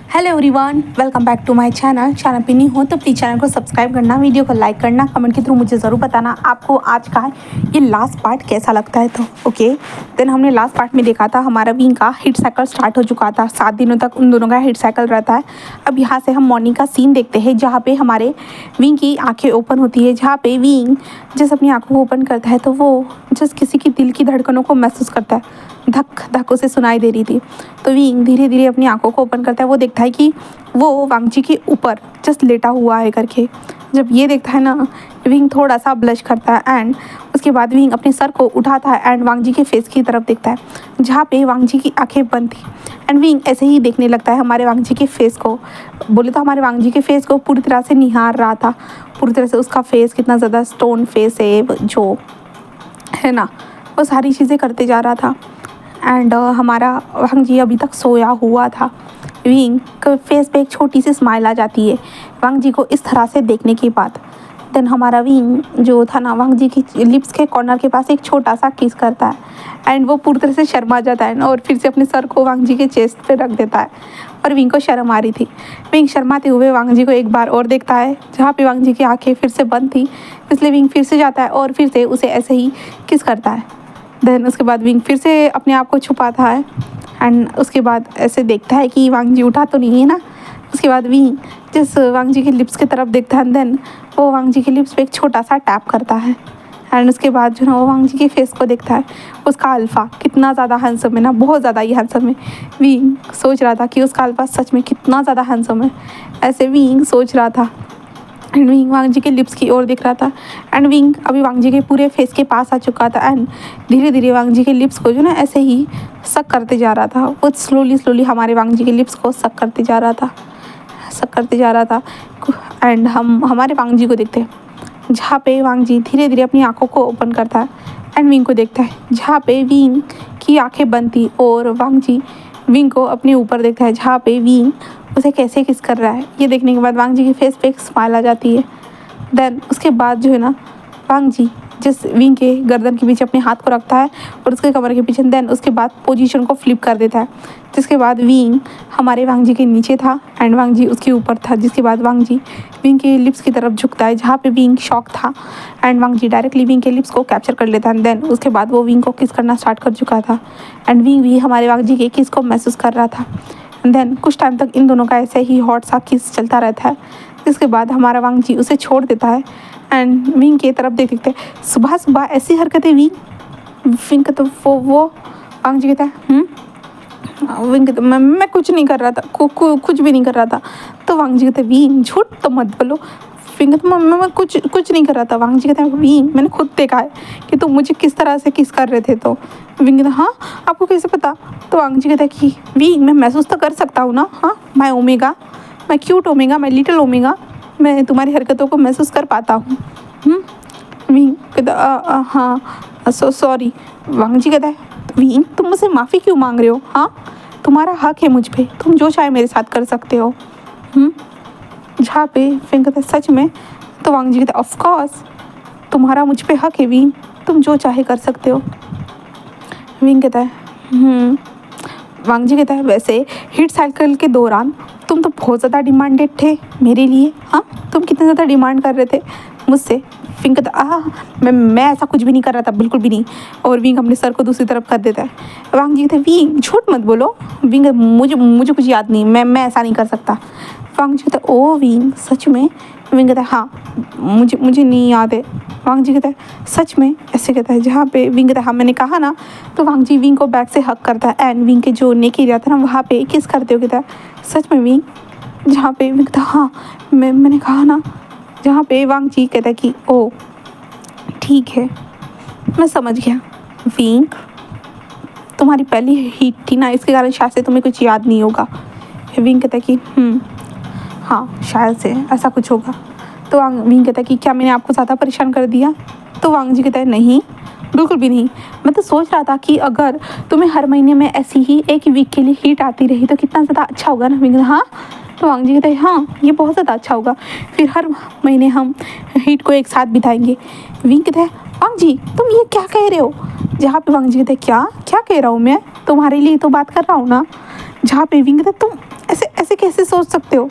Hello everyone, welcome back to my channel पे नहीं हो तो प्लीज़ चैनल को सब्सक्राइब करना, वीडियो को लाइक करना, कमेंट के थ्रू मुझे ज़रूर बताना आपको आज का ये लास्ट पार्ट कैसा लगता है। तो ओके, देन हमने लास्ट पार्ट में देखा था हमारा विंग का हिट साइकिल स्टार्ट हो चुका था। 7 दिनों तक उन दोनों का हिट साइकिल रहता है। अब यहाँ से हम मॉर्निंग का सीन देखते हैं जहाँ पे हमारे विंग की आँखें ओपन होती है, जहाँ पे विंग जैसे अपनी आँखों को ओपन करता है तो वो जस्ट किसी की दिल की धड़कनों को महसूस करता है। धक धक उसे सुनाई दे रही थी। तो विंग धीरे धीरे अपनी आंखों को ओपन करता है। वो देखता है कि वो वांगजी के ऊपर जस्ट लेटा हुआ है करके। जब ये देखता है ना, विंग थोड़ा सा ब्लश करता है एंड उसके बाद विंग अपने सर को उठाता है एंड वांगजी के फेस की तरफ देखता है जहाँ पे वांगजी की आंखें बंद थी। एंड विंग ऐसे ही देखने लगता है हमारे वांगजी के फेस को। बोले तो हमारे वांगजी के फेस को पूरी तरह से निहार रहा था। पूरी तरह से उसका फेस कितना ज़्यादा स्टोन फेस है जो है ना, वो सारी चीज़ें करते जा रहा था। एंड हमारा वांगजी अभी तक सोया हुआ था। विंग के फेस पे एक छोटी सी स्माइल आ जाती है वांगजी को इस तरह से देखने के बाद। देन हमारा विंग जो था ना, वांगजी की लिप्स के कॉर्नर के पास एक छोटा सा किस करता है एंड वो पूरी तरह से शर्मा जाता है और फिर से अपने सर को वांगजी के चेस्ट पे रख देता है। और विंग को शर्म आ रही थी। विंग शर्माते हुए वांगजी को एक बार और देखता है जहाँ पे वांगजी की आंखें फिर से बंद थी, इसलिए विंग फिर से जाता है और फिर से उसे ऐसे ही किस करता है। देन उसके बाद विंग फिर से अपने आप को छुपाता है एंड उसके बाद ऐसे देखता है कि वांगजी उठा तो नहीं है ना। उसके बाद विंग जिस वांगजी के लिप्स की तरफ देखता है, देन वो वांगजी के लिप्स पे एक छोटा सा टैप करता है एंड उसके बाद जो ना वो वांगजी के फेस को देखता है। उसका अल्फ़ा कितना ज़्यादा हैंडसम है ना, बहुत ज़्यादा ही हैंडसम है। विंग सोच रहा था कि उसका अल्फ़ा सच में कितना ज़्यादा हैंडसम है, ऐसे विंग सोच रहा था। एंड विंग वांगजी के लिप्स की ओर देख रहा था एंड विंग अभी वांगजी के पूरे फेस के पास आ चुका था एंड धीरे धीरे वांगजी के लिप्स को जो ना ऐसे ही सक करते जा रहा था। वो स्लोली हमारे वांगजी के लिप्स को सक करते जा रहा था एंड हम हमारे वांगजी को देखते हैं जहाँ पे वांगजी धीरे धीरे अपनी आंखों को ओपन करता है एंड विंग को देखता है जहाँ पे विंग की आंखें बंद थी और वांगजी विंग को अपने ऊपर देखता है जहाँ पे विंग उसे कैसे किस कर रहा है। ये देखने के बाद वांगजी के फेस पे एक स्माइल आ जाती है। देन उसके बाद जो है ना, वांगजी जिस विंग के गर्दन के पीछे अपने हाथ को रखता है और उसके कमर के पीछे, देन उसके बाद पोजीशन को फ्लिप कर देता है। जिसके बाद विंग हमारे वांगजी के नीचे था एंड वांगजी उसके ऊपर था। जिसके बाद वांगजी विंग के लिप्स की तरफ झुकता है जहाँ पे विंग शॉक था एंड वांगजी डायरेक्टली विंग के लिप्स को कैप्चर कर लेता है। देन उसके बाद वो विंग को किस करना स्टार्ट कर चुका था एंड विंग भी हमारे वांगजी के किस को महसूस कर रहा था। देन कुछ टाइम तक इन दोनों का ऐसे ही हॉट सा किस चलता रहता है। इसके बाद हमारा वांगजी उसे छोड़ देता है एंड विंग की तरफ देख देखते हैं। सुबह सुबह ऐसी हरकतें विंग तो वो वांगजी कहता है विंग कहता मैं कुछ नहीं कर रहा था, कुछ भी नहीं कर रहा था। तो वांगजी कहते विंग झूठ तो मत बोलो। विंग कहता मैं कुछ नहीं कर रहा था। वांगजी कहता है विंग मैंने खुद देखा है कि तुम मुझे किस तरह से किस कर रहे थे। तो विंग कहता हाँ आपको कैसे पता। तो वांगजी कहता है कि विंग मैं महसूस तो कर सकता हूँ ना, हाँ मैं ओमेगा, मैं क्यूट ओमेगा, मैं लिटिल ओमेगा, मैं तुम्हारी हरकतों को महसूस कर पाता हूँ। विंग कहता हाँ सॉरी। वांगजी कहता है विंग तुम मुझसे माफ़ी क्यों मांग रहे हो, हाँ तुम्हारा हक है मुझ पे, तुम जो चाहे मेरे साथ कर सकते हो। जहाँ पे विंग कहता है सच में। तो वांगजी कहता है ऑफ कोर्स तुम्हारा मुझ पे हक है विंग, तुम जो चाहे कर सकते हो। विंग कहता है वांगजी कहता है वैसे हिट साइकिल के दौरान तुम तो बहुत ज़्यादा डिमांडेड थे मेरे लिए, हाँ तुम कितने ज़्यादा डिमांड कर रहे थे मुझसे। विंग कहता मैं ऐसा कुछ भी नहीं कर रहा था, बिल्कुल भी नहीं। और विंग अपने सर को दूसरी तरफ कर देता है। वांगजी कहते हैं विंग झूठ मत बोलो। विंग मुझे कुछ याद नहीं, मैं ऐसा नहीं कर सकता। वांगजी कहता है ओ विंग सच में। विंग कहता है हाँ मुझे नहीं याद है। वांगजी कहता है सच में, ऐसे कहता है जहाँ पे विंग कहता है हाँ मैंने कहा ना। तो वांगजी विंग को बैक से हक करता है एंड विंग के जो नेक एरिया था ना वहाँ पे किस करते हो कहता है सच में विंग। जहाँ पे विंग कहता हाँ मैंने कहा ना। जहाँ पे वांगजी कहता है कि ओ ठीक है मैं समझ गया। विंग तुम्हारी पहली हीट थी ना, इसके कारण शायद से तुम्हें कुछ याद नहीं होगा। विंग कहता है कि हाँ शायद से ऐसा कुछ होगा। तो विंग कहता है कि क्या मैंने आपको ज़्यादा परेशान कर दिया। तो वांगजी कहता है नहीं बिल्कुल भी नहीं, मैं तो सोच रहा था कि अगर तुम्हें हर महीने में ऐसी ही एक वीक के लिए हीट आती रही तो कितना ज़्यादा अच्छा होगा ना। विंग हाँ। तो वांगजी कहता है हाँ ये बहुत ज़्यादा अच्छा होगा, फिर हर महीने हम हीट को एक साथ बिताएंगे। विंग कहता है वांगजी तुम ये क्या कह रहे हो। जहाँ पे वांगजी कहता है क्या कह रहा हूँ मैं, तुम्हारे लिए तो बात कर रहा हूँ ना। जहाँ पे विंग कहता है तुम ऐसे ऐसे कैसे सकते हो।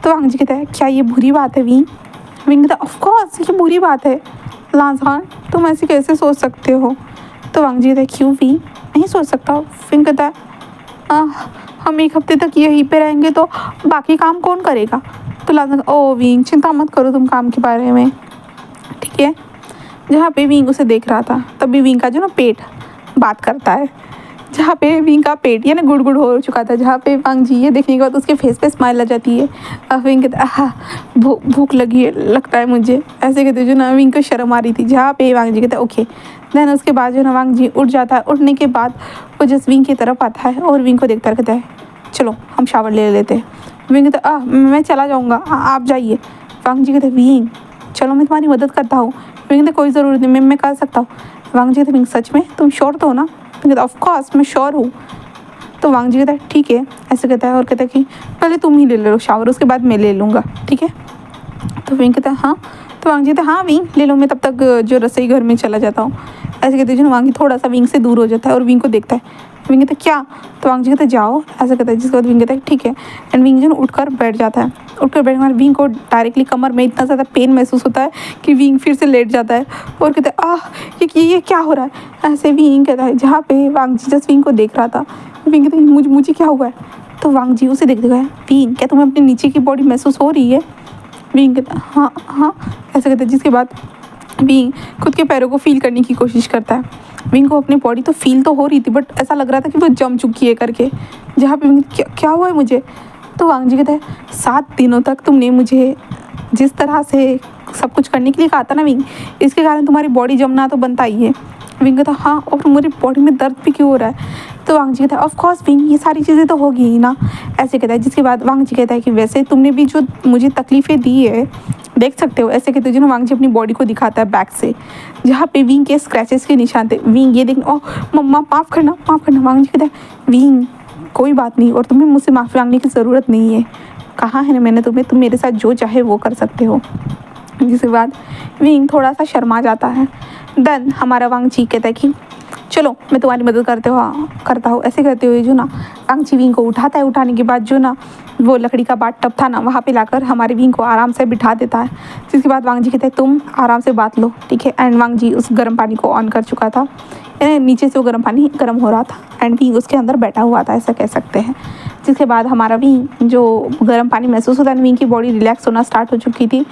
तो वांग जी कहता है क्या ये बुरी बात है विंग? विंग कहता है ऑफ कोर्स ये बुरी बात है लांसान, तुम ऐसे कैसे सोच सकते हो? तो वांग जी कहता है क्यों विंग, नहीं सोच सकता। विंग कहता है हम 1 हफ्ते तक यहीं पे रहेंगे तो बाकी काम कौन करेगा? तो लांसान ओ विंग चिंता मत करो तुम काम के बारे में, ठीक है। जहाँ पे विंग उसे देख रहा था तभी विंग का जो ना पेट बात करता है, जहाँ पे विंग का पेट ये ना गुड़ हो चुका था, जहाँ पे वांग जी ये देखने के बाद उसके फेस पे स्माइल आ जाती है। विंग कहता है भूख लगी है लगता है मुझे, ऐसे कहते जो ना विंग को शर्म आ रही थी। जहाँ पे वांग जी कहते ओके। देन उसके बाद जो ना वांग जी उठ जाता है। उठने के बाद वो जस्ट विंग की तरफ आता है और विंग को देखता कहता है चलो हम शावर ले लेते हैं। विंग कहता मैं चला जाऊँगा आप जाइए। वांग जी कहते विंग चलो मैं तुम्हारी मदद करता हूँ। विंग कहते कोई ज़रूरत नहीं, मैं कर सकता हूँ। वांग जी कहते विंग सच में तुम श्योर तो हो ना? विंग कहता ऑफ कोर्स मैं श्योर हूँ। तो वांग जी कहता है ठीक है, ऐसे कहता है और कहता है कि पहले तुम ही ले लो शावर, उसके बाद मैं ले लूँगा, ठीक है। तो विंग कहता है हाँ। तो वांग जी कहता है हाँ विंग ले लो, मैं तब तक जो रसोई घर में चला जाता हूँ। ऐसे कहते जो वांग जी थोड़ा सा विंग से दूर हो जाता है और विंग को देखता है। विंग कहता है क्या? तो वांग जी कहता है जाओ, ऐसा कहता है। जिसके बाद विंग कहता है ठीक है। एंड विंग जो उठकर बैठ जाता है। उठकर बैठने के विंग को डायरेक्टली कमर में इतना ज़्यादा पेन महसूस होता है कि विंग फिर से लेट जाता है और कहता है ये क्या हो रहा है? ऐसे विंग कहता है जहाँ पे वांग जी जस्ट विंग को देख रहा था। विंग कहता है मुझे क्या हुआ है? तो वांग जी उसे देखते हुए विंग क्या तुम्हें अपने नीचे की बॉडी महसूस हो रही है? विंग कहता हाँ हाँ, ऐसा कहता है। जिसके बाद विंग खुद के पैरों को फील करने की कोशिश करता है। विंग को अपनी बॉडी तो फील तो हो रही थी बट ऐसा लग रहा था कि वो जम चुकी है करके। जहाँ पे विंग क्या हुआ है मुझे? तो वांग जी कहता है 7 दिनों तक तुमने मुझे जिस तरह से सब कुछ करने के लिए कहा था ना विंग, इसके कारण तुम्हारी बॉडी जमना तो बनता ही है। विंग कहता हाँ और मेरी बॉडी में दर्द भी क्यों हो रहा है? तो वांग जी कहता है ऑफ कोर्स विंग ये सारी चीज़ें तो होगी ही ना, ऐसे कहता है। जिसके बाद वांग जी कहता है कि वैसे तुमने भी जो मुझे तकलीफ़ें दी है देख सकते हो, ऐसे कहते हैं। वांग जी अपनी बॉडी को दिखाता है बैक से, जहाँ पे विंग के स्क्रैचेस के निशान थे। विंग ये देखना मम्मा माफ़ करना। वांग जी कहता है विंग कोई बात नहीं और तुम्हें मुझसे माफ़ी मांगने की ज़रूरत नहीं है, कहा है ना मैंने तुम्हें, तुम मेरे साथ जो चाहे वो कर सकते हो। जिसके बाद विंग थोड़ा सा शर्मा जाता है। देन हमारा वांग जी कहता है कि चलो मैं तुम्हारी मदद करता हूँ। ऐसे करते हुए जो ना वांग जी विंग को उठाता है। उठाने के बाद जो ना वो लकड़ी का बाट टब था ना वहाँ पे लाकर हमारे विंग को आराम से बिठा देता है। जिसके बाद वांग जी कहते हैं तुम आराम से बात लो, ठीक है। एंड वांग जी उस गर्म पानी को ऑन कर चुका था, नीचे से वो गर्म पानी गर्म हो रहा था एंड विंग उसके अंदर बैठा हुआ था, ऐसा कह सकते हैं। जिसके बाद हमारा विंग जो गर्म पानी महसूस होता है, विंग की बॉडी रिलैक्स होना स्टार्ट हो चुकी थी।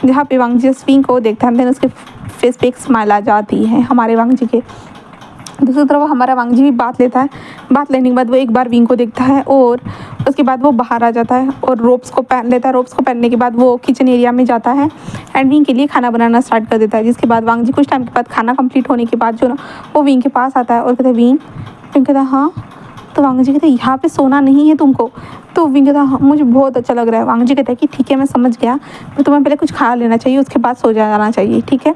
जहाँ पे वांग जी उस विंग को देखता है, उसके फेस पे एक स्माइल आ जाती है हमारे वांग जी के। दूसरी तरफ हमारा वांग जी भी बात लेता है। बात लेने के बाद वो एक बार विंग को देखता है और उसके बाद वो बाहर आ जाता है और रोप्स को पहन लेता है। रोप्स को पहनने के बाद वो किचन एरिया में जाता है एंड विंग के लिए खाना बनाना स्टार्ट कर देता है। जिसके बाद वांग जी कुछ टाइम के बाद खाना कंप्लीट होने के बाद जो ना वो विंग के पास आता है और कहता है विंग कहता है हाँ। तो वांग जी कहते हैं यहाँ पे सोना नहीं है तुमको। तो विंग कहता है हाँ मुझे बहुत अच्छा लग रहा है। वांग जी कहता है कि ठीक है मैं समझ गया, तो तुम्हें पहले कुछ खा लेना चाहिए, उसके बाद सो जाना चाहिए, ठीक है।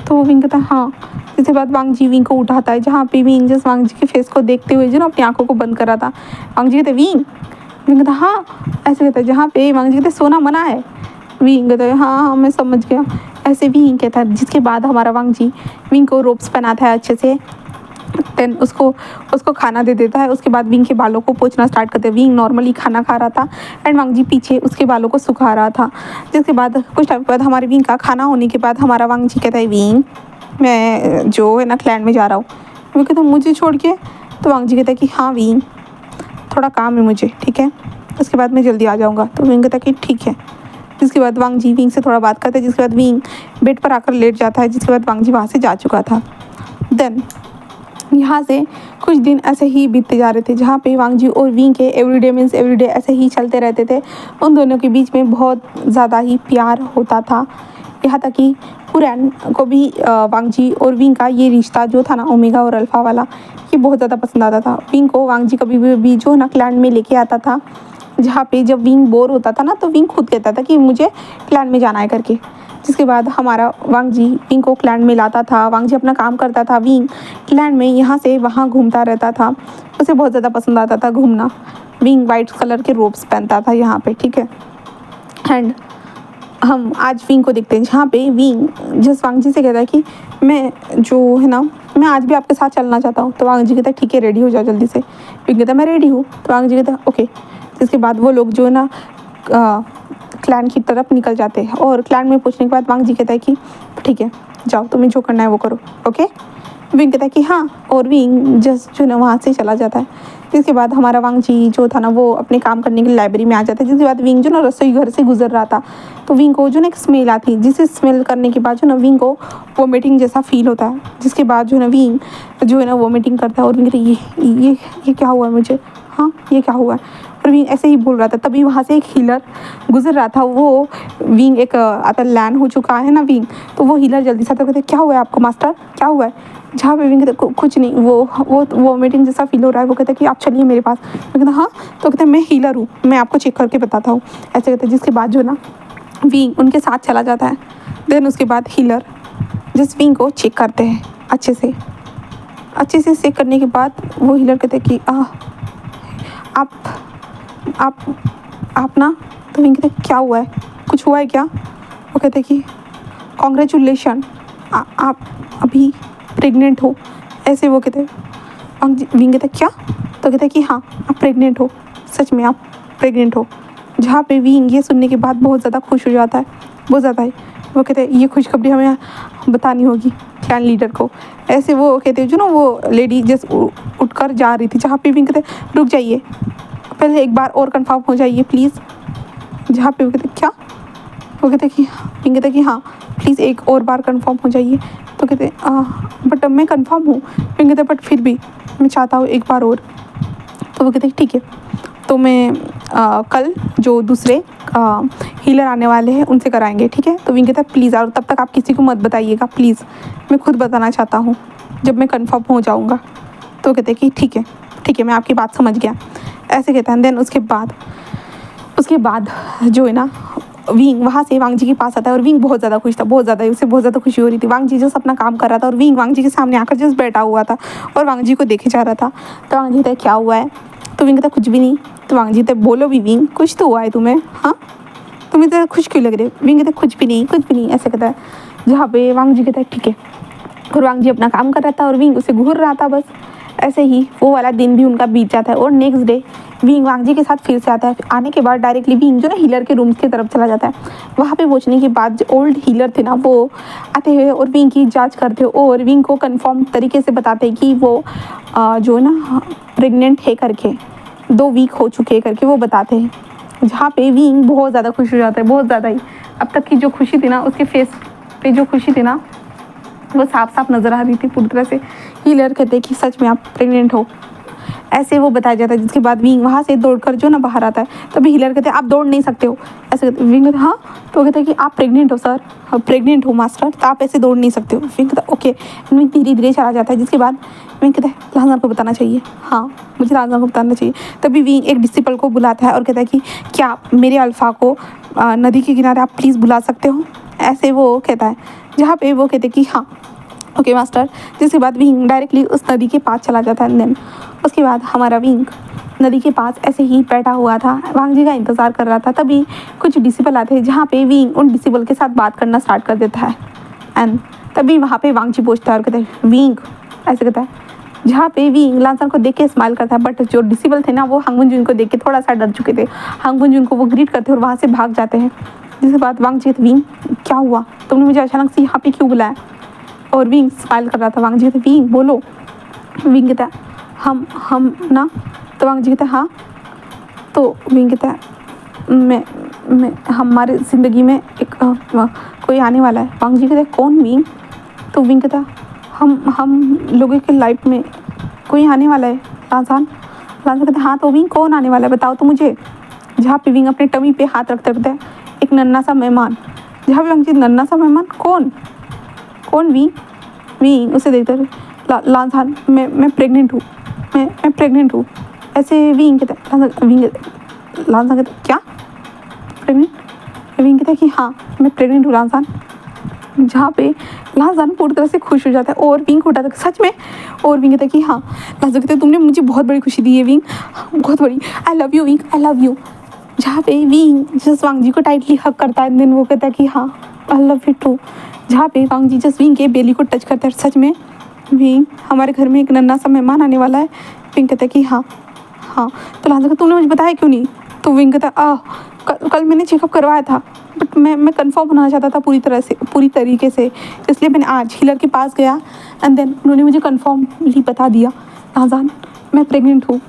तो वो विंग कहता है हाँ। इसके बाद वांग जी विंग को उठाता है, जहाँ पे विंग जस्ट वांग जी के फेस को देखते हुए जो ना अपनी आंखों को बंद कर रहा था। वांग जी कहते विंग कहता हाँ, ऐसे कहता है। जहाँ पे वांग जी कहते सोना मना है। विंग कहता है हाँ मैं समझ गया, ऐसे विंग कहता है। जिसके बाद हमारा वांग जी विंग को रोप्स पहनाता है अच्छे से, देन उसको खाना दे देता है। उसके बाद विंग के बालों को पोंछना स्टार्ट करते हैं। विंग नॉर्मली खाना खा रहा था एंड वांग जी पीछे उसके बालों को सुखा रहा था। जिसके बाद कुछ टाइम बाद हमारे विंग का खाना होने के बाद हमारा वांग जी कहता है विंग मैं जो है ना क्लैंड में जा रहा हूँ। वो कहता मुझे छोड़ के? तो वांग जी कहता है कि हाँ विंग थोड़ा काम है मुझे, ठीक है, उसके बाद मैं जल्दी आ जाऊँगा। तो विंग कहता है कि ठीक है। जिसके बाद वांग जी विंग से थोड़ा बात करते हैं। जिसके बाद विंग बेड पर आकर लेट जाता है। जिसके बाद वांग जी वहाँ से जा चुका था। देन यहाँ से कुछ दिन ऐसे ही बीतते जा रहे थे, जहाँ पे वांग जी और विंग के एवरीडे ऐसे ही चलते रहते थे। उन दोनों के बीच में बहुत ज़्यादा ही प्यार होता था। यहाँ तक कि पुरैन को भी वांग जी और विंग का ये रिश्ता जो था ना ओमेगा और अल्फ़ा वाला, ये बहुत ज़्यादा पसंद आता था। विंग को वांग जी कभी भी जो ना क्लैन में लेके आता था, जहाँ पे जब विंग बोर होता था ना तो विंग खुद कहता था कि मुझे क्लैन में जाना है करके। जिसके बाद हमारा वांग जी विंग को क्लैन में लाता था। वांग जी अपना काम करता था, विंग क्लैन में यहाँ से वहाँ घूमता रहता था। उसे बहुत ज़्यादा पसंद आता था घूमना। विंग वाइट कलर के रोब्स पहनता था यहाँ पे, ठीक है। एंड हम आज विंग को देखते हैं, जहाँ पे विंग जस्ट वांग जी से कहता है कि मैं जो है ना मैं आज भी आपके साथ चलना चाहता हूँ। तो वांग जी कहता है ठीक है रेडी हो जाओ जल्दी से। विंग कहता है मैं रेडी हूँ। तो वांग जी कहता है ओके। जिसके बाद वो लोग जो है ना क्लैन की तरफ निकल जाते हैं। और क्लैन में पूछने के बाद वांग जी कहता है कि ठीक है जाओ, तुम्हें जो करना है वो करो, ओके। विंग कहता है कि हाँ, और विंग जस्ट जो ना वहाँ से चला जाता है। जिसके बाद हमारा वांग जी जो था ना वो अपने काम करने के लिए लाइब्रेरी में आ जाता है। जिसके बाद विंग जो ना रसोई घर से गुजर रहा था, तो विंग को जो ना एक स्मेल आती है, जिसे स्मेल करने के बाद जो ना विंग को वोमिटिंग जैसा फील होता है। जिसके बाद जो है ना विंग जो है ना वोमिटिंग करता है और विंग कहता है ये क्या हुआ है मुझे, हाँ ये क्या हुआ है। और विंग ऐसे ही बोल रहा था, तभी वहाँ से एक हीलर गुजर रहा था। वो विंग एक आता लैंड हो चुका है ना विंग, तो वो हीलर जल्दी से आता कहते क्या हुआ है आपको मास्टर, क्या हुआ है। जहाँ पे विंग कहते कुछ नहीं, वो मीटिंग जैसा फील हो रहा है। वो कहता है कि आप चलिए मेरे पास। मैं कहता हाँ, तो कहते हैं मैं हीलर हूँ, मैं आपको चेक करके बताता हूँ, ऐसे कहते हैं। जिसके बाद जो है ना विंग उनके साथ चला जाता है। देन उसके बाद हीलर जिस विंग को चेक करते हैं अच्छे से चेक करने के बाद वो हीलर कहते हैं कि आप ना, तो विंग कहते क्या हुआ है, कुछ हुआ है क्या। वो कहते हैं कि कॉन्ग्रेचुलेशन, आप अभी प्रेग्नेंट हो, ऐसे वो कहते हैं। विंग कहते क्या, तो कहते हैं कि हाँ आप प्रेग्नेंट हो, सच में आप प्रेग्नेंट हो। जहाँ पे विंग ये सुनने के बाद बहुत ज़्यादा खुश हो जाता है, बहुत ज़्यादा ही। वो कहते हैं ये खुशखबरी हमें बतानी होगी क्लैन लीडर को। ऐसे वो कहते हैं जो ना वो लेडी जस्ट उठकर जा रही थी, जहाँ पे विंग कहते रुक जाइए, पहले एक बार और कंफर्म हो जाइए प्लीज़। जहाँ पे वो कहते क्या, वो कहते कि विंग कहते कि हाँ प्लीज़ एक और बार कंफर्म हो जाइए। तो कहते बट मैं कंफर्म हूँ। विंग कहते बट फिर भी मैं चाहता हूँ एक बार और। तो वो कहते ठीक है, तो मैं कल जो दूसरे हीलर आने वाले हैं उनसे कराएंगे, ठीक है। तो विंग कहता प्लीज़, और तब तक आप किसी को मत बताइएगा प्लीज़, मैं खुद बताना चाहता हूँ जब मैं कंफर्म हो जाऊँगा। तो कहते कि ठीक है मैं आपकी बात समझ गया, ऐसे कहता है। देन उसके बाद जो है ना विंग वहाँ से वांग जी के पास आता है। और विंग बहुत ज़्यादा खुश था, बहुत ज़्यादा खुशी हो रही थी। वांग जी जस्ट अपना काम कर रहा था और विंग वांग जी के सामने आकर जस्ट बैठा हुआ था और वांग जी को देखे जा रहा था। तो वांग जी कहता क्या हुआ है, तो विंग कहता कुछ भी नहीं। तो वांग जी कहते बोलो भी विंग, कुछ तो हुआ है तुम्हें, हाँ तुम्हें तो खुश क्यों लग रहे। विंग कहता कुछ भी नहीं, ऐसे कहता है। जहाँ पे वांग जी कहता है ठीक है, और वांग जी अपना काम कर रहा था और विंग उसे घूर रहा था। बस ऐसे ही वो वाला दिन भी उनका बीत जाता है। और नेक्स्ट डे विंग वांग जी के साथ फिर से आता है। आने के बाद डायरेक्टली विंग जो ना हीलर के रूम्स की तरफ चला जाता है। वहाँ पे पहुँचने के बाद जो ओल्ड हीलर थे ना वो आते हैं और विंग की जांच करते हैं और विंग को कंफर्म तरीके से बताते हैं कि वो जो ना प्रेग्नेंट है करके, 2 वीक हो चुके हैं करके वो बताते हैं। जहाँ पे विंग बहुत ज़्यादा खुश हो जाता है, बहुत ज़्यादा ही। अब तक की जो खुशी थी ना उसके फेस पे जो खुशी थी ना वो साफ नज़र आ रही थी पूरी तरह से। हीलर कहते हैं कि सच में आप प्रेग्नेंट हो, ऐसे वो बताया जाता है। जिसके बाद विंग वहाँ से दौड़कर जो ना बाहर आता है। तभी हीलर कहते हैं आप दौड़ नहीं सकते हो, ऐसे कहते विंग कहते हाँ। तो कहते हैं कि आप प्रेग्नेंट हो सर, हाँ प्रेग्नेंट हो मास्टर, तो आप ऐसे दौड़ नहीं सकते हो। विंग कहता ओके। विंग धीरे चला जाता है। जिसके बाद विंग कहता है लाजर को बताना चाहिए, हाँ मुझे लाजर को बताना चाहिए। तभी विंग एक डिसिपल को बुलाता है और कहता है कि क्या आप मेरे अल्फ़ा को नदी के किनारे आप प्लीज़ बुला सकते हो, ऐसे वो कहता है। जहाँ पे वो कहते कि हाँ ओके मास्टर। जिसके बाद विंग डायरेक्टली उस नदी के पास चला जाता है। देन उसके बाद हमारा विंग नदी के पास ऐसे ही बैठा हुआ था, वांग जी का इंतज़ार कर रहा था। तभी कुछ डिसिपल आते हैं, जहाँ पे विंग उन डिसिपल के साथ बात करना स्टार्ट कर देता है। एंड तभी वहाँ पे वांग जी पहुँचता है और कहते हैं विंग, ऐसे कहता है। जहाँ पे विंग लांसर को देख के स्माइल करता है। बट जो डिसिपल थे ना वो हांगबुन जुन को देख के थोड़ा सा डर चुके थे। हांगबुन जुन को वो ग्रीट करते हैं और वहाँ से भाग जाते हैं। जिसके बाद वांग जी कहते विंग क्या हुआ, तुमने मुझे अचानक से यहाँ पे क्यों बुलाया। और विंग स्माइल कर रहा था। वांग जी कहते विंग बोलो। विंग कहता हम ना, तो वांग जी कहता हाँ। तो विंग कहता मैं हमारे ज़िंदगी में एक कोई आने वाला है। वांग जी कहते कौन विंग। तो विंग कहता हम लोगों के लाइफ में कोई आने वाला है लांसान। कहता हाँ, तो विंग कौन आने वाला है बताओ तो मुझे। जहाँ पे विंग अपने टमी पे हाथ रखते रखते एक नन्ना सा मेहमान। जहाँ पे वांग जी नन्ना सा मेहमान कौन विंग उसे देखते रहे। लांसान मैं प्रेग्नेंट हूँ, मैं प्रेग्नेंट हूँ, ऐसे विंग कहता है। लांसान कहता क्या प्रेग्नेंट। विंग कहता है कि हाँ मैं प्रेग्नेंट हूँ लांसान। जहाँ पे लांसान पूरी तरह से खुश हो जाता है और विंग को उठाता है सच में। और विंग कहता है कि हाँ। लांसान कहता है तुमने मुझे बहुत बड़ी खुशी दी है विंग, बहुत बड़ी, I love you wing, I love you. जहाँ पे विंग जस्ट वांग जी को टाइटली हक करता है। देन वो कहता है कि हाँ आई लव यू टू। जहाँ पे वांग जी जस्ट विंग के बेली को टच करता है। सच में विंग हमारे घर में एक नन्ना सा मेहमान आने वाला है। विंग कहता है कि हाँ। तो लांसान कहता तुमने मुझे बताया क्यों नहीं। तो विंग कहता कल मैंने चेकअप करवाया था, बट मैं कंफर्म होना चाहता था पूरी तरीके से, इसलिए मैंने आज हीलर के पास गया एंड देन उन्होंने मुझे कंफर्मली बता दिया लाजान मैं प्रेग्नेंट हूँ।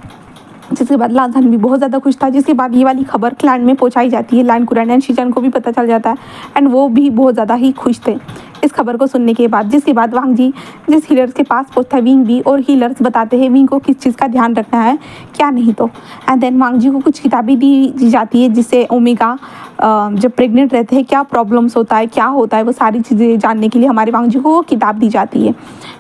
जिसके बाद लाजान भी बहुत ज़्यादा खुश था। जिसके बाद ये वाली खबर क्लैन में पहुंचाई जाती है, लैन कुरैन एंड शीचान को भी पता चल जाता है एंड वो भी बहुत ज़्यादा ही खुश थे इस खबर को सुनने के बाद। जिसके बाद वांग जी जिस हीलर्स के पास पहुंचता है विंग भी, और हीलर्स बताते हैं विंग को किस चीज़ का ध्यान रखना है क्या नहीं। तो एंड देन वांग जी को कुछ किताबें दी जाती है जिससे ओमेगा जब प्रेग्नेंट रहते हैं क्या प्रॉब्लम्स होता है, क्या होता है, वो सारी चीज़ें जानने के लिए हमारे वांग जी को वो किताब दी जाती है।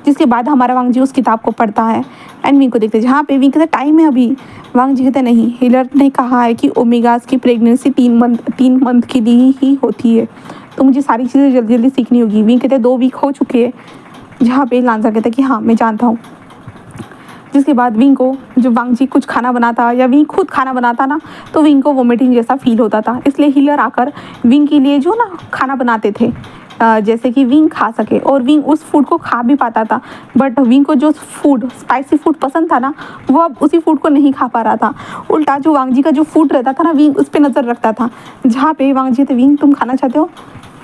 जिसके बाद हमारा वांग जी उस किताब को पढ़ता है एंड विंग को देखते हैं, जहाँ पे विंग कहते टाइम है अभी। वांग जी कहते नहीं, हीलर ने कहा है कि ओमेगास की प्रेगनेंसी 3 मंथ के लिए ही होती है, तो मुझे सारी चीज़ें जल्दी जल्दी सीखनी होगी। विंग कहते 2 वीक हो चुके हैं, जहाँ पे लांजा कहता है कि हाँ मैं जानता हूँ। जिसके बाद विंग को जब वांग जी कुछ खाना बनाता या विंग खुद खाना बनाता ना, तो विंग को वोमिटिंग जैसा फील होता था, इसलिए हीलर आकर विंग के लिए जो ना खाना बनाते थे जैसे कि विंग खा सके, और विंग उस फूड को खा भी पाता था। बट विंग को जो फूड स्पाइसी फूड पसंद था ना, वो अब उसी फूड को नहीं खा पा रहा था। उल्टा जो वांग जी का जो फूड रहता था ना, विंग उस पर नज़र रखता था। जहाँ पे वांग जी थे, विंग तुम खाना चाहते हो?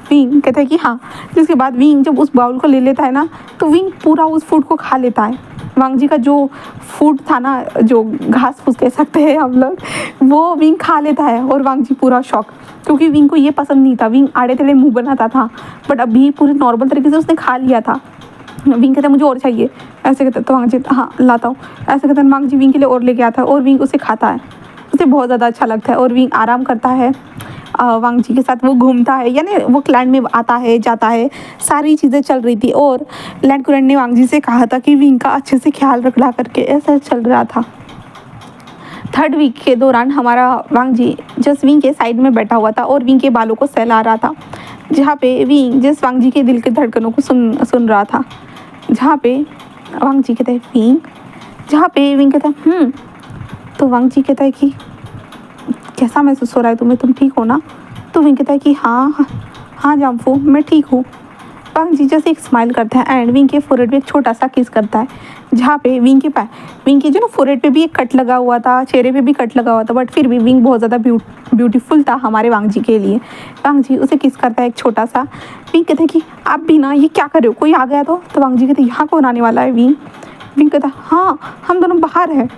विंग कहता है कि हाँ। जिसके बाद विंग जब उस बाउल को ले लेता है ना, तो विंग पूरा उस फूड को खा लेता है। वांग जी का जो फूड था ना, जो घास फूस कह सकते हैं हम लोग, वो विंग खा लेता है और वांग जी पूरा शॉक, क्योंकि विंग को ये पसंद नहीं था। विंग आड़े टेढ़े मुंह बनाता था, बट अभी पूरे नॉर्मल तरीके से उसने खा लिया था। विंग कहता मुझे और चाहिए, ऐसे कहता तो वांग जी हाँ लाता हूँ, ऐसे कहता वांग जी विंग के लिए और लेके आता है और विंग उसे खाता है। उसे बहुत ज़्यादा अच्छा लगता है और विंग आराम करता है वांग जी के साथ। वो घूमता है, यानी वो क्लैन में आता है जाता है, सारी चीज़ें चल रही थी। और लैंड कुरैन ने वांग जी से कहा था कि विंग का अच्छे से ख्याल रखना करके, ऐसा चल रहा था। 3rd वीक के दौरान हमारा वांग जी जस्ट विंग के साइड में बैठा हुआ था और विंग के बालों को सहला रहा था, जहाँ पे विंग जस्ट वांग जी के दिल के धड़कनों को सुन रहा था। जहाँ पे वांग जी कहते हैं विंग, जहाँ पे विंग कहता है तो वांग जी कहता है कि कैसा महसूस हो रहा है तुम्हें, तुम ठीक हो ना? तो विंग कहता है कि हाँ जाम्फू मैं ठीक हूँ। वांग जी जैसे एक स्माइल करता है एंड विंग के फोरहेड पे एक छोटा सा किस करता है, जहाँ पे विंग के जो ना फोरहेड पे भी एक कट लगा हुआ था, चेहरे पे भी कट लगा हुआ था, बट फिर भी विंग बहुत ज़्यादा ब्यूटीफुल था हमारे वांग जी के लिए। वांग जी उसे किस करता है एक छोटा सा। विंग कहते हैं कि आप भी ना ये क्या कर रहे हो, कोई आ गया तो वांग जी कहते यहाँ कौन आने वाला है? विंग कहता हाँ हम दोनों बाहर हैं।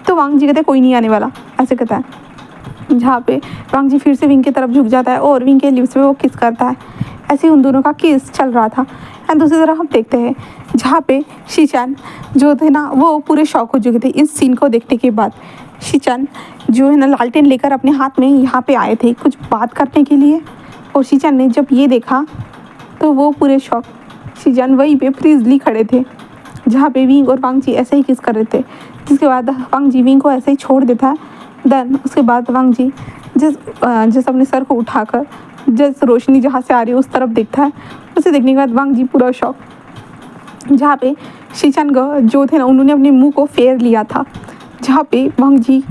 तो वांग जी कहते कोई नहीं आने वाला, ऐसे कहता है। जहाँ पे वांग जी फिर से विंग की तरफ झुक जाता है और विंग के लिप्स पे वो किस करता है। ऐसे ही उन दोनों का किस चल रहा था। एंड दूसरी तरफ हम देखते हैं जहाँ पे शीचान जो थे ना, वो पूरे शॉक हो चुके थे इस सीन को देखने के बाद। शीचान जो है ना लालटेन लेकर अपने हाथ में यहाँ पे आए थे कुछ बात करने के लिए, और शीचान ने जब ये देखा तो वो पूरे शॉक। शीचान वहीं पे फ्रीजली खड़े थे जहाँ पे विंग और वांग जी ऐसे ही किस कर रहे थे। जिसके बाद वांग जी विंग को ऐसे ही छोड़ देता है। देन उसके बाद वांग जी जिस अपने सर को उठाकर जिस रोशनी जहाँ से आ रही है उस तरफ देखता है। उसे देखने के बाद वांग जी पूरा शॉक। जहाँ पे शीचान जो थे ना, उन्होंने अपने मुंह को फेर लिया था। जहाँ पे वांग जी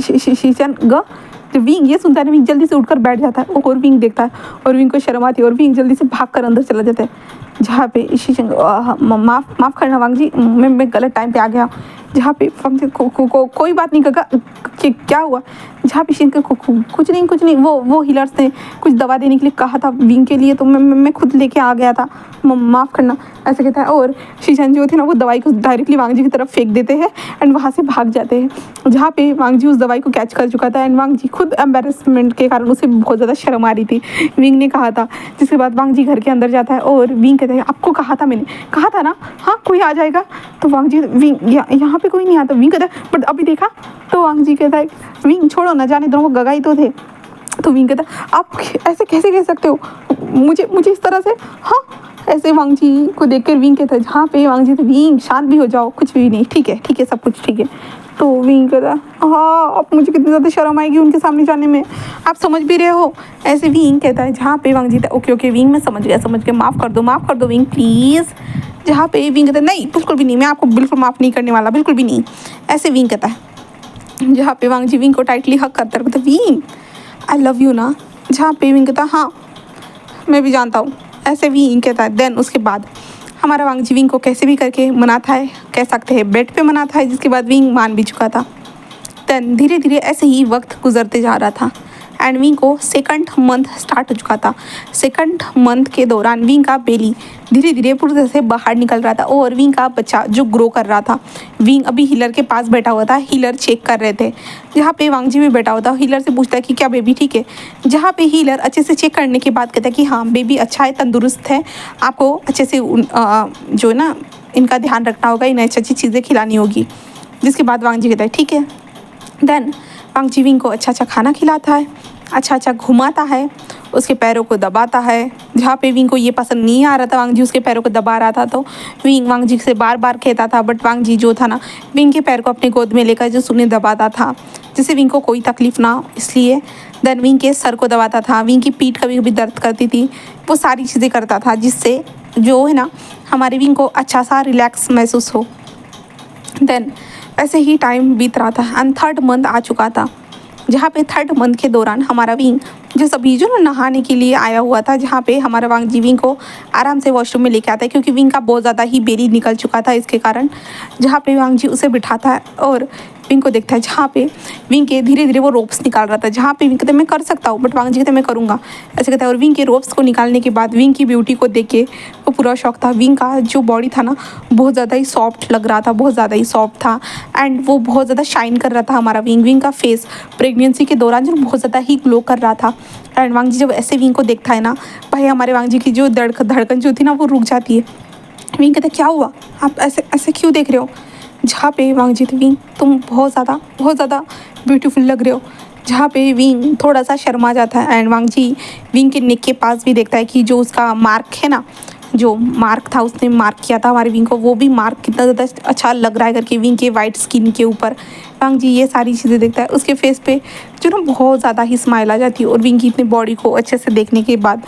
शीचान जब विंग ये सुनता है ना, विंग जल्दी से उठकर बैठ जाता है और विंग देखता है और विंग को शर्म आती है और विंग जल्दी से भागकर अंदर चला जाता है। जहाँ पे शीचान माफ़ करना वांग जी, मैं गलत टाइम पे आ गया। जहाँ पे वांग जी कोई बात नहीं कहा कि क्या हुआ। जहाँ पे शीचान को कुछ नहीं वो हीलर्स ने कुछ दवा देने के लिए कहा था विंग के लिए, तो मैं खुद लेके आ गया था, माफ़ करना, ऐसे कहता है। और शीचान जो थे ना, वो दवाई को डायरेक्टली वांग जी की तरफ फेंक देते हैं एंड वहाँ से भाग जाते हैं। जहाँ पे वांग जी उस दवाई को कैच कर चुका था एंड वांग जी खुद एम्बेरसमेंट के कारण उसे बहुत ज़्यादा शर्म आ रही थी, विंग ने कहा था। जिसके बाद वांग जी घर के अंदर जाता है और विंग कहता है आपको कहा था, मैंने कहा था ना हाँ कोई आ जाएगा। तो वांग जी विंग यहाँ पे कोई नहीं आता। विंग कहता है बट अभी देखा। तो वांग जी कहता है विंग छोड़ो ना, जाने दो, वो गगाई तो थे। तो विंग कहता है आप ऐसे कैसे कह सकते हो मुझे इस तरह से? हाँ ऐसे वांग जी को देखकर विंग कहता है, जहाँ पे वांग जी तो विंग शांत भी हो जाओ, कुछ भी नहीं, ठीक है सब कुछ ठीक है। तो विंग कहता है हाँ अब मुझे कितनी ज़्यादा शर्म आएगी उनके सामने जाने में, आप समझ भी रहे हो, ऐसे विंग कहता है। जहाँ पे वांग जी था ओके विंग मैं समझ गया, माफ़ कर दो विंग प्लीज़। जहाँ पे विंग कहता है नहीं बिल्कुल भी नहीं, मैं आपको बिल्कुल माफ़ नहीं करने वाला, बिल्कुल भी नहीं, ऐसे विंग कहता है। जहाँ पे वांग जी विंग को टाइटली हक करता है, विंग आई लव यू ना। जहाँ पे विंग कहता है हाँ मैं भी जानता हूँ, ऐसे विंग कहता है। देन उसके बाद हमारा वांग जी विंग को कैसे भी करके मनाता है, कह सकते हैं बेड पे मनाता है, जिसके बाद विंग मान भी चुका था। देन धीरे धीरे ऐसे ही वक्त गुजरते जा रहा था एंड विंग को सेकंड मंथ स्टार्ट हो चुका था। सेकंड मंथ के दौरान विंग का बेली धीरे धीरे पूरी तरह से बाहर निकल रहा था और विंग का बच्चा जो ग्रो कर रहा था। विंग अभी हीलर के पास बैठा हुआ था, हीलर चेक कर रहे थे, जहाँ पे वांगजी भी बैठा हुआ था। हीलर से पूछता है कि क्या बेबी ठीक है, जहाँ पे हीलर अच्छे से चेक करने के बाद कहता है कि हाँ बेबी अच्छा है, तंदुरुस्त है, आपको अच्छे से जो है ना इनका ध्यान रखना होगा, इन्हें अच्छी अच्छी चीज़ें खिलानी होगी। जिसके बाद वांगजी कहता है ठीक है। देन वांगजी विंग को अच्छा अच्छा खाना खिलाता है, अच्छा अच्छा घुमाता है, उसके पैरों को दबाता है। जहाँ पे विंग को ये पसंद नहीं आ रहा था, वांगजी उसके पैरों को दबा रहा था, तो विंग वांगजी से बार बार कहता था, बट वांगजी जो था ना विंग के पैर को अपने गोद में लेकर जो उन्हें दबाता था, जिससे विंग को कोई तकलीफ ना हो इसलिए। देन विंग के सर को दबाता था, विंग की पीठ कभी कभी दर्द करती थी, वो सारी चीज़ें करता था जिससे जो है ना हमारे विंग को अच्छा सा रिलैक्स महसूस हो। देन ऐसे ही टाइम बीत रहा था एंड थर्ड मंथ आ चुका था, जहाँ पे थर्ड मंथ के दौरान हमारा विंग जो सभी जो नहाने के लिए आया हुआ था, जहाँ पे हमारा वांगजी विंग को आराम से वॉशरूम में लेके आता है क्योंकि विंग का बहुत ज़्यादा ही बेली निकल चुका था इसके कारण। जहाँ पे वांगजी उसे बिठाता है और विंग को देखता है, जहाँ पे विंग के धीरे धीरे वो रोप्स निकाल रहा था, जहाँ पे विंग कहते मैं कर सकता हूँ, बट वांगजी कहते मैं करूँगा ऐसे कहता है। और विंग के रोप्स को निकालने के बाद विंग की ब्यूटी को देख के वो पूरा शौक था। विंग का जो बॉडी था ना बहुत ज़्यादा ही सॉफ्ट लग रहा था, बहुत ज़्यादा ही सॉफ्ट था एंड वो बहुत ज़्यादा शाइन कर रहा था हमारा विंग। विंग का फेस प्रेगनेंसी के दौरान जो बहुत ज़्यादा ही ग्लो कर रहा था। एंड वांगजी जब ऐसे विंग को देखता है ना, भाई हमारे वांगजी की जो धड़कन जो थी ना वो रुक जाती है। विंग कहता है क्या हुआ, आप ऐसे ऐसे क्यों देख रहे हो। जहाँ पे वांगजी तो विंग तुम बहुत ज़्यादा ब्यूटीफुल लग रहे हो। जहाँ पे विंग थोड़ा सा शर्मा जाता है एंड वांगजी विंग के नेक के पास भी देखता है कि जो उसका मार्क है ना, जो मार्क था उसने मार्क किया था हमारे विंग को, वो भी मार्क कितना ज़्यादा अच्छा लग रहा है करके विंग के वाइट स्किन के ऊपर। वांगजी ये सारी चीज़ें देखता है, उसके फेस पे जो ना बहुत ज़्यादा ही स्माइल आ जाती है और विंग की इतनी बॉडी को अच्छे से देखने के बाद।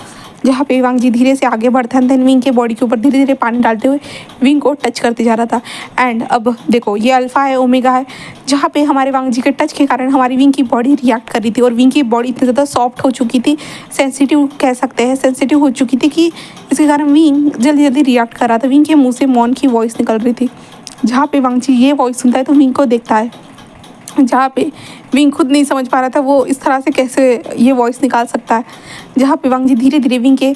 जहाँ पे वांगजी धीरे से आगे बढ़ता है, देन विंग के बॉडी के ऊपर धीरे धीरे पानी डालते हुए विंग को टच करते जा रहा था। एंड अब देखो ये अल्फ़ा है, ओमेगा है, जहाँ पे हमारे वांगजी के टच के कारण हमारी विंग की बॉडी रिएक्ट कर रही थी और विंग की बॉडी इतनी ज़्यादा सॉफ्ट हो चुकी थी, सेंसिटिव कह सकते हैं, सेंसिटिव हो चुकी थी कि इसके कारण विंग जल्दी जल्दी रिएक्ट कर रहा था। विंग के मुँह से मौन की वॉइस निकल रही थी। जहाँ पे वांगजी ये वॉइस सुनता है तो विंग को देखता है, जहाँ पे विंग खुद नहीं समझ पा रहा था वो इस तरह से कैसे ये वॉइस निकाल सकता है। जहाँ पे वांगजी धीरे धीरे विंग के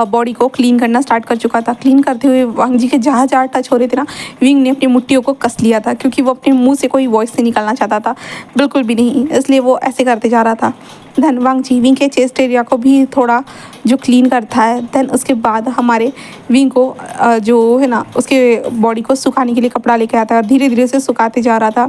बॉडी को क्लीन करना स्टार्ट कर चुका था। क्लीन करते हुए वांगजी के जहाँ जहाँ टच हो रहे थे ना, विंग ने अपनी मुट्ठियों को कस लिया था क्योंकि वो अपने मुंह से कोई वॉइस नहीं निकालना चाहता था, बिल्कुल भी नहीं, इसलिए वो ऐसे करते जा रहा था। देन वांगजी विंग के चेस्ट एरिया को भी थोड़ा जो क्लीन करता है। देन उसके बाद हमारे विंग को जो है ना उसके बॉडी को सुखाने के लिए कपड़ा लेके आता है और धीरे धीरे से सुखाते जा रहा था।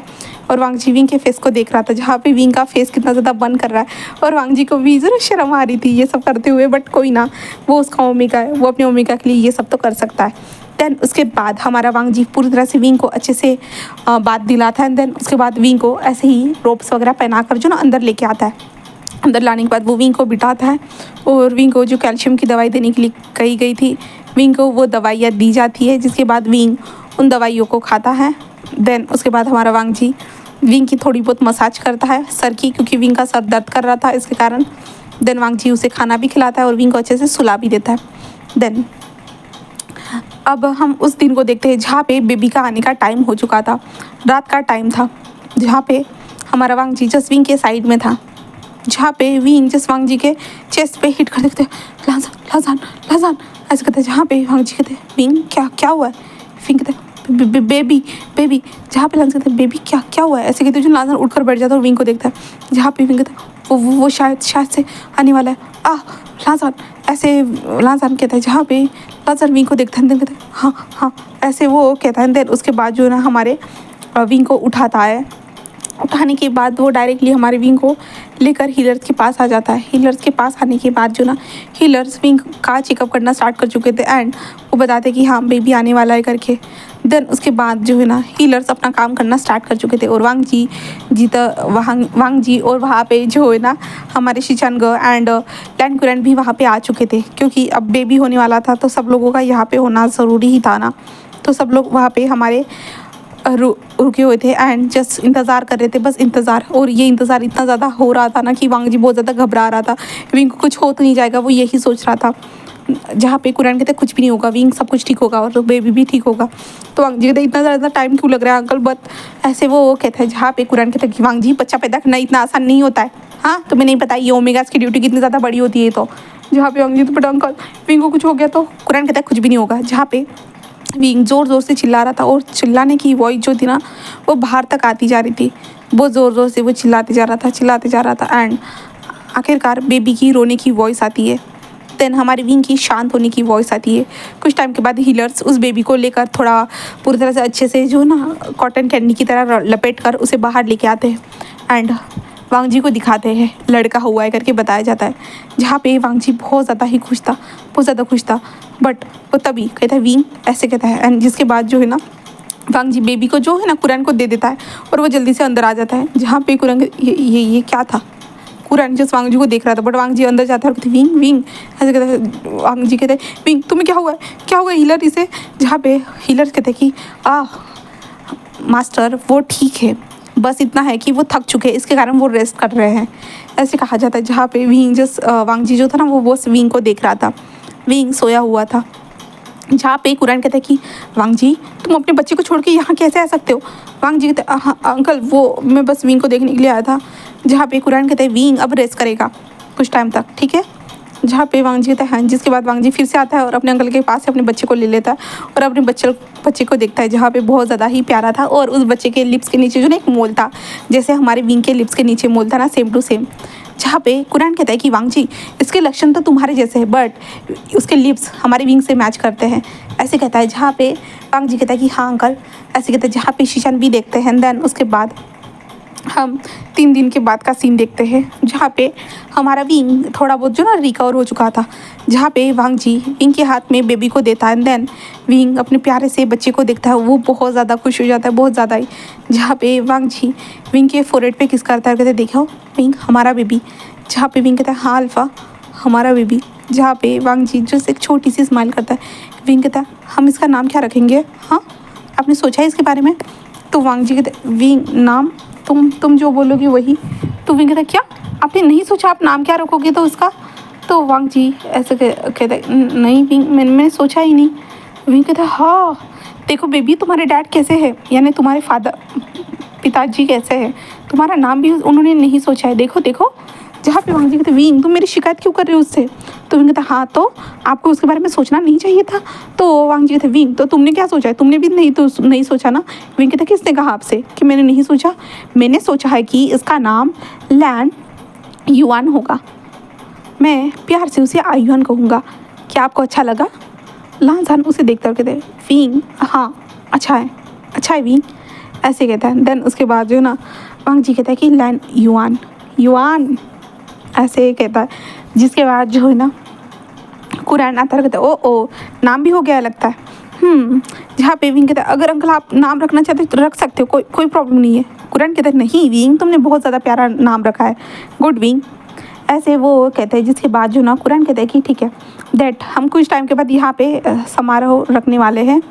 और वांगजी विंग के फेस को देख रहा था, जहाँ पे विंग का फेस कितना ज़्यादा बंद कर रहा है और वांगजी को भी ज़रूर शर्म आ रही थी ये सब करते हुए, बट कोई ना, वो उसका ओमेगा है, वो अपने ओमेगा के लिए ये सब तो कर सकता है। देन उसके बाद हमारा वांगजी पूरी तरह से विंग को अच्छे से बात दिलाता है। देन उसके बाद विंग को ऐसे ही रोप्स वगैरह पहना कर जो ना अंदर लेके आता है। अंदर लाने के बाद वो विंग को बिठाता है और विंग को जो कैल्शियम की दवाई देने के लिए कही गई थी, विंग को वो दवाइयाँ दी जाती है, जिसके बाद विंग उन दवाइयों को खाता है। देन उसके बाद हमारा वांगजी विंग की थोड़ी बहुत मसाज करता है सर की, क्योंकि विंग का सर दर्द कर रहा था इसके कारण। देन वांगजी उसे खाना भी खिलाता है और विंग को अच्छे से सुला भी देता है। देन अब हम उस दिन को देखते हैं जहाँ पे बेबी का आने का टाइम हो चुका था। रात का टाइम था, जहाँ पे हमारा वांगजी जस्ट विंग के साइड में था, जहाँ पे विंग जस्ट वांगजी के चेस्ट पे हिट कर देते लाजान लाजान लाजान ऐसे कहते हैं। जहाँ पे वांगजी कहते हैं विंग क्या क्या हुआ है, विंग कहते हैं बेबी बेबी, जहाँ पे लाजान कहते हैं बेबी क्या क्या हुआ है ऐसे कहते हैं। जो लाजान उठकर बैठ जाता है और विंग को देखता है, जहाँ पे विंग कहता है वो शायद से आने वाला है लाजान ऐसे। लाजान कहता है, जहाँ पे लाजान विंग को देखता है, देन कहता है हाँ हाँ ऐसे वो कहता है। देन उसके बाद जो है ना हमारे विंग को उठाता है। उठाने के बाद वो डायरेक्टली हमारे विंग को लेकर हीलर्स के पास आ जाता है। हीलर्स के पास आने के बाद जो ना हीलर्स विंग का चेकअप करना स्टार्ट कर चुके थे एंड वो बताते कि हाँ बेबी आने वाला है करके। देन उसके बाद जो है ना हीलर्स अपना काम करना स्टार्ट कर चुके थे और वांगजी और वहाँ पे जो है ना हमारे शिचांग एंड लैंड कुरैन भी वहाँ पे आ चुके थे, क्योंकि अब बेबी होने वाला था तो सब लोगों का यहाँ पे होना ज़रूरी ही था ना। तो सब लोग वहाँ पे हमारे रुके हुए थे एंड जस्ट इंतज़ार कर रहे थे, बस इंतज़ार। और ये इंतज़ार इतना ज़्यादा हो रहा था ना कि वांगजी बहुत ज़्यादा घबरा रहा था, विंग को कुछ हो तो नहीं जाएगा, वो यही सोच रहा था। जहाँ पे कुरान कहते हैं कुछ भी नहीं होगा विंग, सब कुछ ठीक होगा और बेबी भी ठीक होगा। तो वांग जी कहते इतना ज़्यादा टाइम क्यों लग रहा है अंकल, बट ऐसे वो कहता है जहाँ पे कुरान कहते हैं कि वांग जी बच्चा पैदा करना इतना आसान नहीं होता है। हाँ तुम्हें नहीं पता ये ओमेगास की ड्यूटी कितनी ज़्यादा बड़ी होती है। तो जहाँ पे वांग जी तो बट अंकल विंग को कुछ हो गया तो कुरान कहता है कुछ भी नहीं होगा। जहाँ पे विंग ज़ोर ज़ोर से चिल्ला रहा था और चिल्लाने की वॉइस जो थी ना वो बाहर तक आती जा रही थी। बहुत ज़ोर ज़ोर से वो चिल्लाते जा रहा था एंड आखिरकार बेबी की रोने की वॉइस आती है। देन हमारी विंग की शांत होने की वॉइस आती है। कुछ टाइम के बाद हीलर्स उस बेबी को लेकर थोड़ा पूरी तरह से अच्छे से जो ना कॉटन कैंडी की तरह लपेट कर उसे बाहर लेके आते हैं एंड वांग जी को दिखाते हैं, लड़का हुआ है करके बताया जाता है। जहाँ पे वांग जी बहुत ज़्यादा ही खुश था, बहुत ज़्यादा खुश था। बट वो तभी कहता है विंग ऐसे कहता है एंड जिसके बाद जो है ना वांग जी बेबी को जो है ना कुरान को दे देता है और वो जल्दी से अंदर आ जाता है। जहाँ पे कुरान ये क्या था, कुरान जस्ट वांग जी को देख रहा था बट वांग जी अंदर जाता है और कहते विंग विंग ऐसे कहता है। वांग जी कहते हैं विंग तुम्हें क्या हुआ है, क्या हुआ हीलर इसे। जहाँ पे हीलर कहते हैं कि मास्टर वो ठीक है, बस इतना है कि वो थक चुके हैं इसके कारण वो रेस्ट कर रहे हैं, ऐसे कहा जाता है। जहाँ पे विंग जस्ट वांग जी जो था ना वो बस विंग को देख रहा था, विंग सोया हुआ था। जहाँ पे कुरान कहता है कि वांग जी तुम अपने बच्चे को छोड़ के यहाँ कैसे आ सकते हो। वांग जी कहते हाँ अंकल वो मैं बस विंग को देखने के लिए आया था। जहाँ पे कुरान कहते हैं विंग अब रेस्ट करेगा कुछ टाइम तक, ठीक है। जहाँ पे वांग जी कहता है हाँ, जिसके बाद वांग जी फिर से आता है और अपने अंकल के पास से अपने बच्चे को ले लेता है और अपने बच्चे को देखता है। जहाँ पे बहुत ज़्यादा ही प्यारा था और उस बच्चे के लिप्स के नीचे जो ना एक मोल था, जैसे हमारे विंग के लिप्स के नीचे मोल था ना, सेम टू सेम। जहाँ पे कुरान कहता है कि वांग जी इसके लक्षण तो तुम्हारे जैसे हैं बट उसके लिप्स हमारे विंग से मैच करते हैं, ऐसे कहता है। जहाँ पे वांग जी कहता है कि हाँ अंकल ऐसे कहता है। जहाँ पे शीशन भी देखते हैं देन उसके बाद हम 3 दिन के बाद का सीन देखते हैं जहाँ पे हमारा विंग थोड़ा बहुत जो ना रिकवर हो चुका था। जहाँ पे वांग जी विंग के हाथ में बेबी को देता है देन विंग अपने प्यारे से बच्चे को देखता है, वो बहुत ज़्यादा खुश हो जाता है, बहुत ज़्यादा ही। जहाँ पे वांग जी विंग के फोरहेड पे किस करता है, कहते देखो विंग हमारा बेबी। जहाँ पे विंग कहता है हाँ अल्फ़ा हमारा बेबी। जहाँ पे वांग जी जो एक छोटी सी स्माइल करता है, विंग कहता है हम इसका नाम क्या रखेंगे, हाँ आपने सोचा है इसके बारे में। तो वांग जी कहते विंग नाम तुम जो बोलोगे वही। तो विंग कहता क्या आपने नहीं सोचा आप नाम क्या रखोगे तो उसका। तो वांग जी ऐसे कहते नहीं विंग मैंने सोचा ही नहीं। विंग कहता हाँ देखो बेबी तुम्हारे डैड कैसे है, यानी तुम्हारे पिताजी कैसे हैं, तुम्हारा नाम भी उन्होंने नहीं सोचा है, देखो देखो। जहाँ पे वांग जी कहते विंग तुम मेरी शिकायत क्यों कर रहे हो उससे। तो विंग कहता हाँ तो आपको उसके बारे में सोचना नहीं चाहिए था। तो वांग जी कहते विंग तो तुमने क्या सोचा है, तुमने भी नहीं सोचा ना। विंग कहता किसने कहा आपसे कि मैंने नहीं सोचा, मैंने सोचा है कि इसका नाम लैंड युआन होगा, मैं प्यार से उसे आयुआन कहूँगा, क्या आपको अच्छा लगा। लांसान उसे देखता हुआ कहते विंग हाँ अच्छा है विंग ऐसे कहता है। देन उसके बाद जो है ना वांग जी कहता है कि लैंड युआन ऐसे कहता है। जिसके बाद जो है ना कुरान आता है, कहता है ओ नाम भी हो गया लगता है। जहाँ पे विंग कहता है अगर अंकल आप नाम रखना चाहते हो तो रख सकते हो, कोई प्रॉब्लम नहीं है। कुरान कहता है नहीं विंग तुमने बहुत ज़्यादा प्यारा नाम रखा है, गुड विंग ऐसे वो कहते हैं। जिसके बाद जो ना कुरान कहता है कि ठीक है दैट हम कुछ टाइम के बाद यहाँ पे समारोह रखने वाले हैं,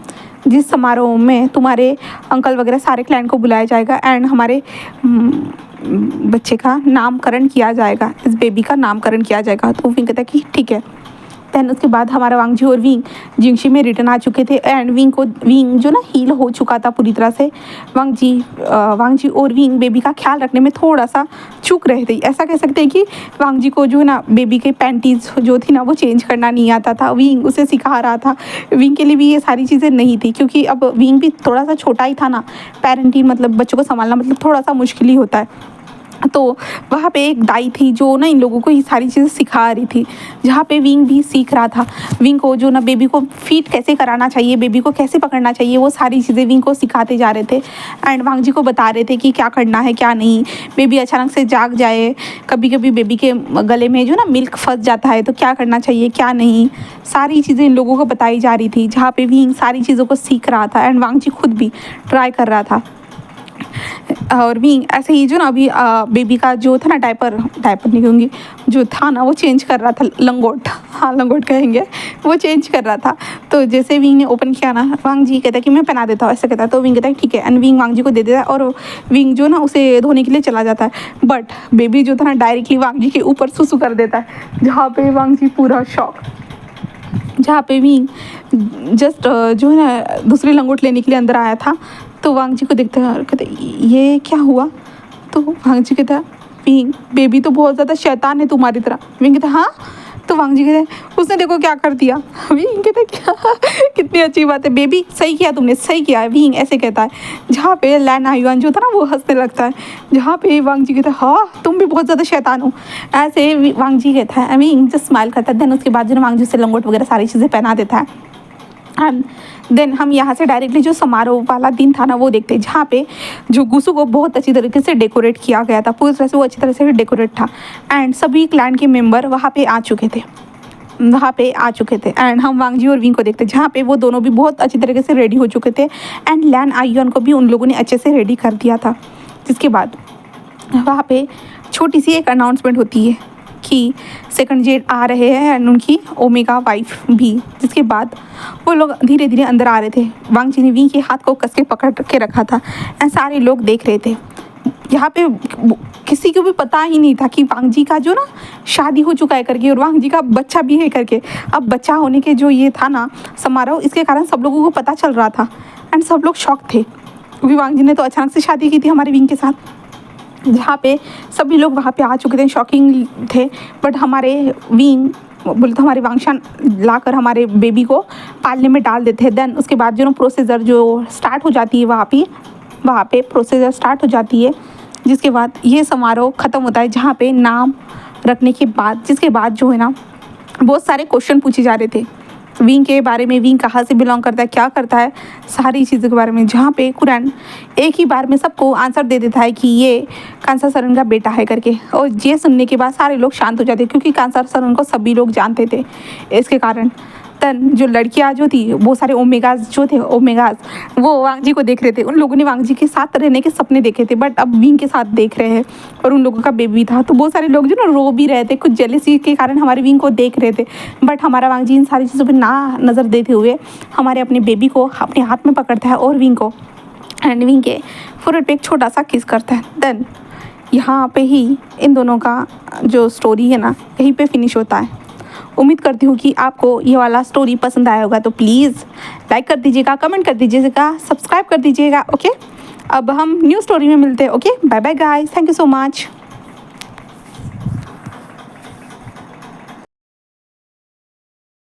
जिस समारोह में तुम्हारे अंकल वगैरह सारे क्लाइंट को बुलाया जाएगा एंड हमारे बच्चे का नामकरण किया जाएगा, इस बेबी का नामकरण किया जाएगा। तो विंग कहता है कि ठीक है। दैन उसके बाद हमारा वांग जी और विंग जिंगशी में रिटर्न आ चुके थे एंड विंग जो ना हील हो चुका था पूरी तरह से। वांग जी और विंग बेबी का ख्याल रखने में थोड़ा सा चूक रहे थे। ऐसा कह सकते हैं कि वांग जी को जो है ना बेबी के पैंटीज जो थी ना वो चेंज करना नहीं आता था, विंग उसे सिखा रहा था। विंग के लिए भी ये सारी चीज़ें नहीं थी क्योंकि अब विंग भी थोड़ा सा छोटा ही था ना, पेरेंटिंग मतलब बच्चों को संभालना मतलब थोड़ा सा मुश्किल ही होता है। तो वहाँ पे एक दाई थी जो ना इन लोगों को ये सारी चीज़ें सिखा रही थी। जहाँ पे विंग भी सीख रहा था, विंग को जो ना बेबी को फीड कैसे कराना चाहिए, बेबी को कैसे पकड़ना चाहिए, वो सारी चीज़ें विंग को सिखाते जा रहे थे एंड वांग जी को बता रहे थे कि क्या करना है क्या नहीं। बेबी अचानक से जाग जाए, कभी कभी बेबी के गले में जो ना मिल्क फंस जाता है तो क्या करना चाहिए क्या नहीं, सारी चीज़ें इन लोगों को बताई जा रही थी। जहाँ पे विंग सारी चीज़ों को सीख रहा था एंड वांग जी खुद भी ट्राई कर रहा था। और विंग ऐसे ही जो ना अभी बेबी का जो था ना डायपर नहीं कहूँगी, जो था ना वो चेंज कर रहा था, लंगोट, हाँ लंगोट कहेंगे, वो चेंज कर रहा था। तो जैसे विंग ने ओपन किया ना, वांग जी कहता है कि मैं पहना देता हूँ, ऐसा कहता है। तो विंग कहता है ठीक है एंड विंग वांग जी को दे देता है और विंग जो ना उसे धोने के लिए चला जाता है। बट बेबी जो था ना डायरेक्टली वांग जी के ऊपर सुसु कर देता है, जहाँ पे वांग जी पूरा शॉक। जहाँ पे विंग जस्ट जो है ना दूसरी लंगोट लेने के लिए अंदर आया था। तो वांग जी को देखते हैं और कहते ये क्या हुआ। तो वांग जी कहता विंग बेबी तो बहुत ज़्यादा शैतान है तुम्हारी तरह। विंग कहता हाँ। तो वांग जी कहते उसने देखो क्या कर दिया। विंग कहते क्या कितनी अच्छी बात है बेबी, सही किया तुमने, सही किया है। विंग ऐसे कहता है। जहाँ पे लैन आयुआन जो था ना वो हंसने लगता है। जहाँ पे वांग जी कहता है हाँ तुम भी बहुत ज़्यादा शैतान हो, ऐसे वांग जी कहता है। विंग जस्ट स्माइल करता है। देन उसके बाद जो ना वांग जी से लंगोट वगैरह सारी चीज़ें पहना देता है। एंड देन हम यहाँ से डायरेक्टली जो समारोह वाला दिन था ना वो देखते हैं, जहाँ पे जो गुसु को बहुत अच्छी तरीके से डेकोरेट किया गया था, पूरी तरह से वो अच्छी तरह से डेकोरेट था। एंड सभी क्लैन के मेंबर वहाँ पे आ चुके थे, एंड हम वांगजी और विंग को देखते जहाँ पे वो दोनों भी बहुत अच्छी तरीके से रेडी हो चुके थे। एंड लैन आयुन को भी उन लोगों ने अच्छे से रेडी कर दिया था। जिसके बाद वहाँ पे छोटी सी एक अनाउंसमेंट होती है कि सेकंड जेड आ रहे हैं एंड उनकी ओमेगा वाइफ भी। जिसके बाद वो लोग धीरे धीरे अंदर आ रहे थे। वांग जी ने विंग के हाथ को कस के पकड़ के रखा था एंड सारे लोग देख रहे थे। यहाँ पे किसी को भी पता ही नहीं था कि वांग जी का जो ना शादी हो चुका है करके और वांग जी का बच्चा भी है करके। अब बच्चा होने के जो ये था ना समारोह, इसके कारण सब लोगों को पता चल रहा था एंड सब लोग शॉक थे क्योंकि वांग जी ने तो अचानक से शादी की थी हमारे विंग के साथ। जहाँ पे सभी लोग वहाँ पे आ चुके थे, शॉकिंग थे। बट हमारे विंग बोले तो हमारे वांगशान लाकर हमारे बेबी को पालने में डाल देते हैं। देन उसके बाद जो ना प्रोसीजर जो स्टार्ट हो जाती है वहाँ पे प्रोसीजर स्टार्ट हो जाती है। जिसके बाद ये समारोह ख़त्म होता है, जहाँ पे नाम रखने के बाद जिसके बाद जो है ना बहुत सारे क्वेश्चन पूछे जा रहे थे विंग के बारे में, विंग कहाँ से बिलोंग करता है, क्या करता है, सारी चीज़ों के बारे में। जहाँ पे कुरान एक ही बार में सबको आंसर दे देता है कि ये कांसा सरन का बेटा है करके। और ये सुनने के बाद सारे लोग शांत हो जाते क्योंकि कांसा सरन को सभी लोग जानते थे। इसके कारण तन जो लड़कियाँ जो थी वो सारे ओमेगाज जो थे ओमेगाज वो वांग जी को देख रहे थे। उन लोगों ने वांग जी के साथ रहने के सपने देखे थे बट अब विंग के साथ देख रहे हैं और उन लोगों का बेबी था। तो बहुत सारे लोग जो ना रो भी रहे थे, कुछ जेलसी के कारण हमारे विंग को देख रहे थे। बट हमारा वांग जी इन सारी चीज़ों पर ना नज़र देते हुए हमारे अपने बेबी को अपने हाथ में पकड़ता है और विंग को एंड विंग के फोrehead पे एक छोटा सा किस करता है। देन यहाँ पे ही इन दोनों का जो स्टोरी है ना यहीं पे फिनिश होता है। उम्मीद करती हूँ कि आपको ये वाला स्टोरी पसंद आया होगा, तो प्लीज़ लाइक कर दीजिएगा, कमेंट कर दीजिएगा, सब्सक्राइब कर दीजिएगा। ओके, अब हम न्यू स्टोरी में मिलते हैं। Okay, bye bye guys, thank you so much.